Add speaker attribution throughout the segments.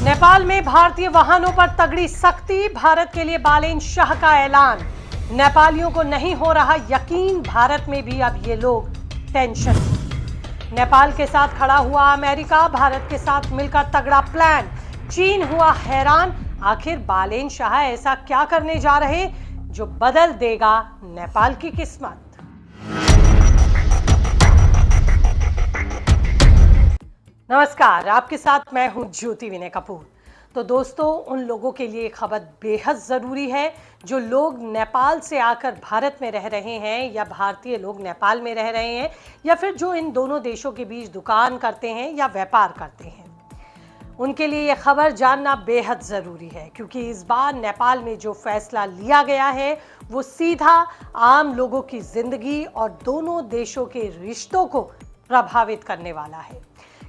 Speaker 1: नेपाल में भारतीय वाहनों पर तगड़ी सख्ती, भारत के लिए बालेन शाह का ऐलान। नेपालियों को नहीं हो रहा यकीन, भारत में भी अब ये लोग टेंशन। नेपाल के साथ खड़ा हुआ अमेरिका, भारत के साथ मिलकर तगड़ा प्लान। चीन हुआ हैरान, आखिर बालेन शाह ऐसा क्या करने जा रहे जो बदल देगा नेपाल की किस्मत। नमस्कार, आपके साथ मैं हूं ज्योति विनय कपूर। तो दोस्तों, उन लोगों के लिए खबर बेहद ज़रूरी है जो लोग नेपाल से आकर भारत में रह रहे हैं, या भारतीय लोग नेपाल में रह रहे हैं, या फिर जो इन दोनों देशों के बीच दुकान करते हैं या व्यापार करते हैं। उनके लिए ये खबर जानना बेहद ज़रूरी है, क्योंकि इस बार नेपाल में जो फैसला लिया गया है वो सीधा आम लोगों की ज़िंदगी और दोनों देशों के रिश्तों को प्रभावित करने वाला है।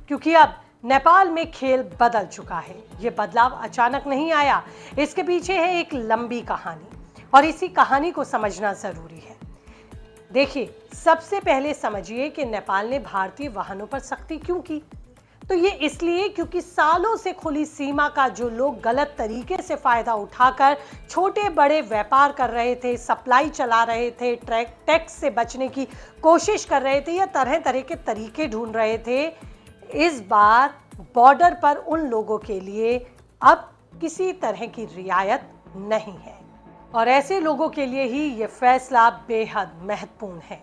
Speaker 1: क्योंकि अब नेपाल में खेल बदल चुका है। ये बदलाव अचानक नहीं आया, इसके पीछे है एक लंबी कहानी, और इसी कहानी को समझना जरूरी है। देखिए, सबसे पहले समझिए कि नेपाल ने भारतीय वाहनों पर सख्ती क्यों की। तो ये इसलिए क्योंकि सालों से खुली सीमा का जो लोग गलत तरीके से फायदा उठाकर छोटे बड़े व्यापार कर रहे थे, सप्लाई चला रहे थे, टैक्स से बचने की कोशिश कर रहे थे, या तरह तरह के तरीके ढूंढ रहे थे, इस बार बॉर्डर पर उन लोगों के लिए अब किसी तरह की रियायत नहीं है। और ऐसे लोगों के लिए ही ये फैसला बेहद महत्वपूर्ण है,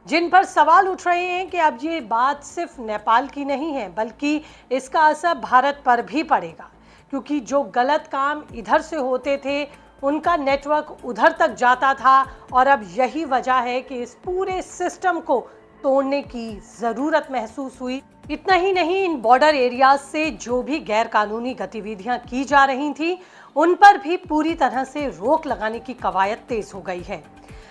Speaker 1: जिन पर सवाल उठ रहे हैं कि अब ये बात सिर्फ नेपाल की नहीं है, बल्कि इसका असर भारत पर भी पड़ेगा। क्योंकि जो गलत काम इधर से होते थे उनका नेटवर्क उधर तक जाता था, और अब यही वजह है कि इस पूरे सिस्टम को तोड़ने की ज़रूरत महसूस हुई। इतना ही नहीं, इन बॉर्डर एरियाज से जो भी गैर कानूनी गतिविधियां की जा रही थी उन पर भी पूरी तरह से रोक लगाने की कवायद तेज हो गई है।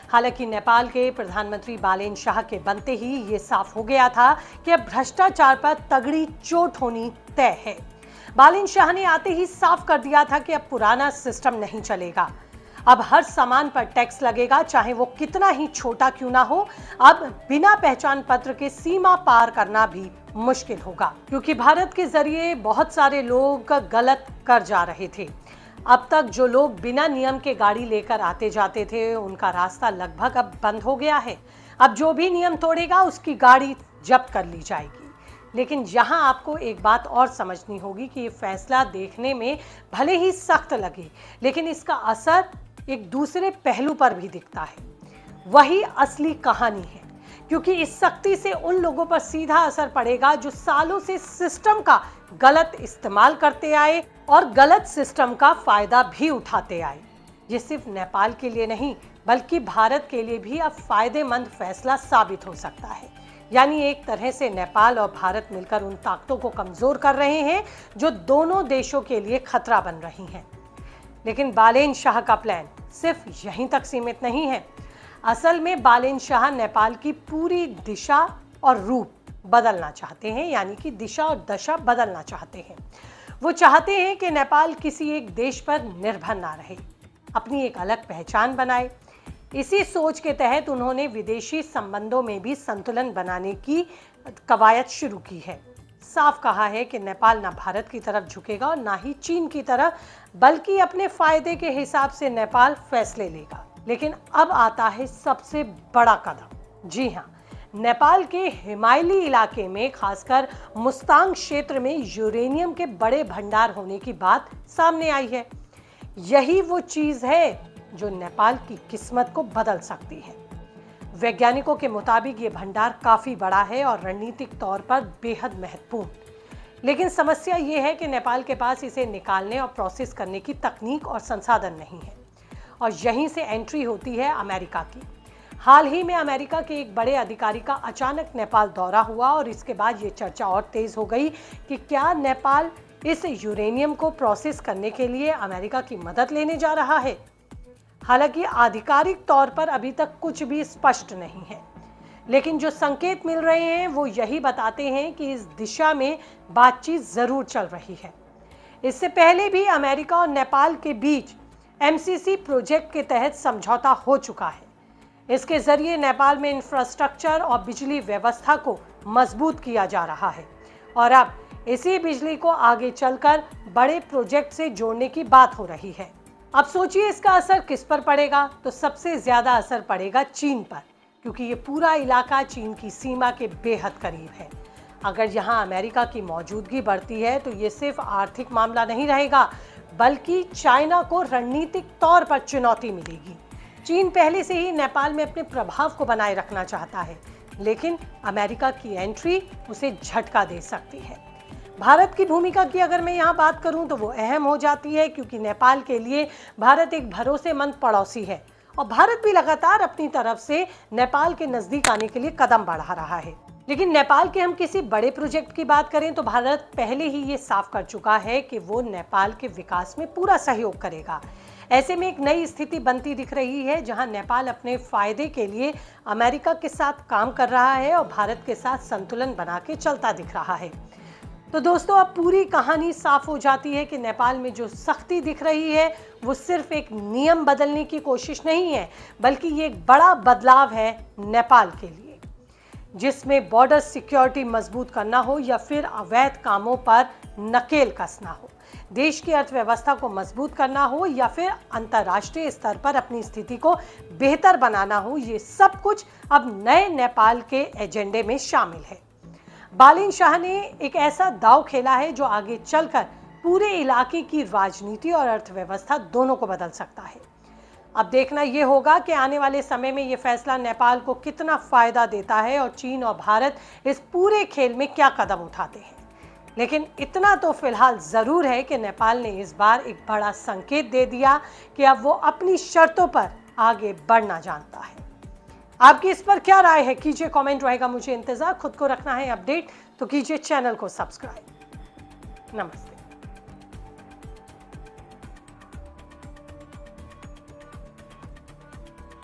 Speaker 1: हालांकि नेपाल के प्रधानमंत्री बालेन शाह के बनते ही ये साफ हो गया था कि अब भ्रष्टाचार पर तगड़ी चोट होनी तय है। बालेन शाह ने आते ही साफ कर दिया था कि अब पुराना सिस्टम नहीं चलेगा। अब हर सामान पर टैक्स लगेगा, चाहे वो कितना ही छोटा क्यों ना हो। अब बिना पहचान पत्र के सीमा पार करना भी मुश्किल होगा, क्योंकि भारत के जरिए बहुत सारे लोग गलत कर जा रहे थे। अब तक जो लोग बिना नियम के गाड़ी लेकर आते जाते थे उनका रास्ता लगभग अब बंद हो गया है। अब जो भी नियम तोड़ेगा उसकी गाड़ी जब्त कर ली जाएगी। लेकिन यहाँ आपको एक बात और समझनी होगी कि ये फैसला देखने में भले ही सख्त लगे, लेकिन इसका असर एक दूसरे पहलू पर भी दिखता है। वही असली कहानी है, क्योंकि इस सख्ती से उन लोगों पर सीधा असर पड़ेगा जो सालों से सिस्टम का गलत इस्तेमाल करते आए और गलत सिस्टम का फायदा भी उठाते आए। ये सिर्फ नेपाल के लिए नहीं, बल्कि भारत के लिए भी अब फायदेमंद फैसला साबित हो सकता है। यानी एक तरह से नेपाल और भारत मिलकर उन ताकतों को कमजोर कर रहे हैं जो दोनों देशों के लिए खतरा बन रही हैं। लेकिन बालेन शाह का प्लान सिर्फ यहीं तक सीमित नहीं है। असल में बालेन शाह नेपाल की पूरी दिशा और रूप बदलना चाहते हैं, यानी कि दिशा और दशा बदलना चाहते हैं। वो चाहते हैं कि नेपाल किसी एक देश पर निर्भर ना रहे, अपनी एक अलग पहचान बनाए। इसी सोच के तहत उन्होंने विदेशी संबंधों में भी संतुलन बनाने की कवायद शुरू की है। साफ कहा है कि नेपाल ना भारत की तरफ झुकेगा और ना ही चीन की तरफ, बल्कि अपने फायदे के हिसाब से नेपाल फैसले लेगा। लेकिन अब आता है सबसे बड़ा कदम। जी हाँ, नेपाल के हिमालयी इलाके में, खासकर मुस्तांग क्षेत्र में यूरेनियम के बड़े भंडार होने की बात सामने आई है। यही वो चीज है जो नेपाल की किस्मत को बदल सकती है। वैज्ञानिकों के मुताबिक ये भंडार काफी बड़ा है और रणनीतिक तौर पर बेहद महत्वपूर्ण। लेकिन समस्या ये है कि नेपाल के पास इसे निकालने और प्रोसेस करने की तकनीक और संसाधन नहीं है, और यहीं से एंट्री होती है अमेरिका की। हाल ही में अमेरिका के एक बड़े अधिकारी का अचानक नेपाल दौरा हुआ, और इसके बाद ये चर्चा और तेज हो गई कि क्या नेपाल इस यूरेनियम को प्रोसेस करने के लिए अमेरिका की मदद लेने जा रहा है। हालांकि आधिकारिक तौर पर अभी तक कुछ भी स्पष्ट नहीं है, लेकिन जो संकेत मिल रहे हैं वो यही बताते हैं कि इस दिशा में बातचीत जरूर चल रही है। इससे पहले भी अमेरिका और नेपाल के बीच एमसीसी प्रोजेक्ट के तहत समझौता हो चुका है। इसके जरिए नेपाल में इंफ्रास्ट्रक्चर और बिजली व्यवस्था को मजबूत किया जा रहा है, और अब इसी बिजली को आगे चलकर बड़े प्रोजेक्ट से जोड़ने की बात हो रही है। अब सोचिए इसका असर किस पर पड़ेगा। तो सबसे ज्यादा असर पड़ेगा चीन पर, क्योंकि ये पूरा इलाका चीन की सीमा के बेहद करीब है। अगर यहाँ अमेरिका की मौजूदगी बढ़ती है तो ये सिर्फ आर्थिक मामला नहीं रहेगा, बल्कि चाइना को रणनीतिक तौर पर चुनौती मिलेगी। चीन पहले से ही नेपाल में अपने प्रभाव को बनाए रखना चाहता है, लेकिन अमेरिका की एंट्री उसे झटका दे सकती है। भारत की भूमिका की अगर मैं यहाँ बात करूँ तो वो अहम हो जाती है, क्योंकि नेपाल के लिए भारत एक भरोसेमंद पड़ोसी है और भारत भी लगातार अपनी तरफ से नेपाल के नजदीक आने के लिए कदम बढ़ा रहा है। लेकिन नेपाल के हम किसी बड़े प्रोजेक्ट की बात करें तो भारत पहले ही ये साफ कर चुका है कि वो नेपाल के विकास में पूरा सहयोग करेगा। ऐसे में एक नई स्थिति बनती दिख रही है, जहां नेपाल अपने फायदे के लिए अमेरिका के साथ काम कर रहा है और भारत के साथ संतुलन बना के चलता दिख रहा है। तो दोस्तों, अब पूरी कहानी साफ हो जाती है कि नेपाल में जो सख्ती दिख रही है वो सिर्फ एक नियम बदलने की कोशिश नहीं है, बल्कि ये एक बड़ा बदलाव है नेपाल के लिए, जिसमें बॉर्डर सिक्योरिटी मजबूत करना हो या फिर अवैध कामों पर नकेल कसना हो, देश की अर्थव्यवस्था को मजबूत करना हो या फिर अंतर्राष्ट्रीय स्तर पर अपनी स्थिति को बेहतर बनाना हो, ये सब कुछ अब नए नेपाल के एजेंडे में शामिल है। बालिन शाह ने एक ऐसा दांव खेला है जो आगे चलकर पूरे इलाके की राजनीति और अर्थव्यवस्था दोनों को बदल सकता है। अब देखना यह होगा कि आने वाले समय में यह फैसला नेपाल को कितना फायदा देता है और चीन और भारत इस पूरे खेल में क्या कदम उठाते हैं। लेकिन इतना तो फिलहाल जरूर है कि नेपाल ने इस बार एक बड़ा संकेत दे दिया कि अब वो अपनी शर्तों पर आगे बढ़ना जानता है। आपकी इस पर क्या राय है, कीजिए कमेंट, रहेगा मुझे इंतजार। खुद को रखना है अपडेट तो कीजिए चैनल को सब्सक्राइब। नमस्ते।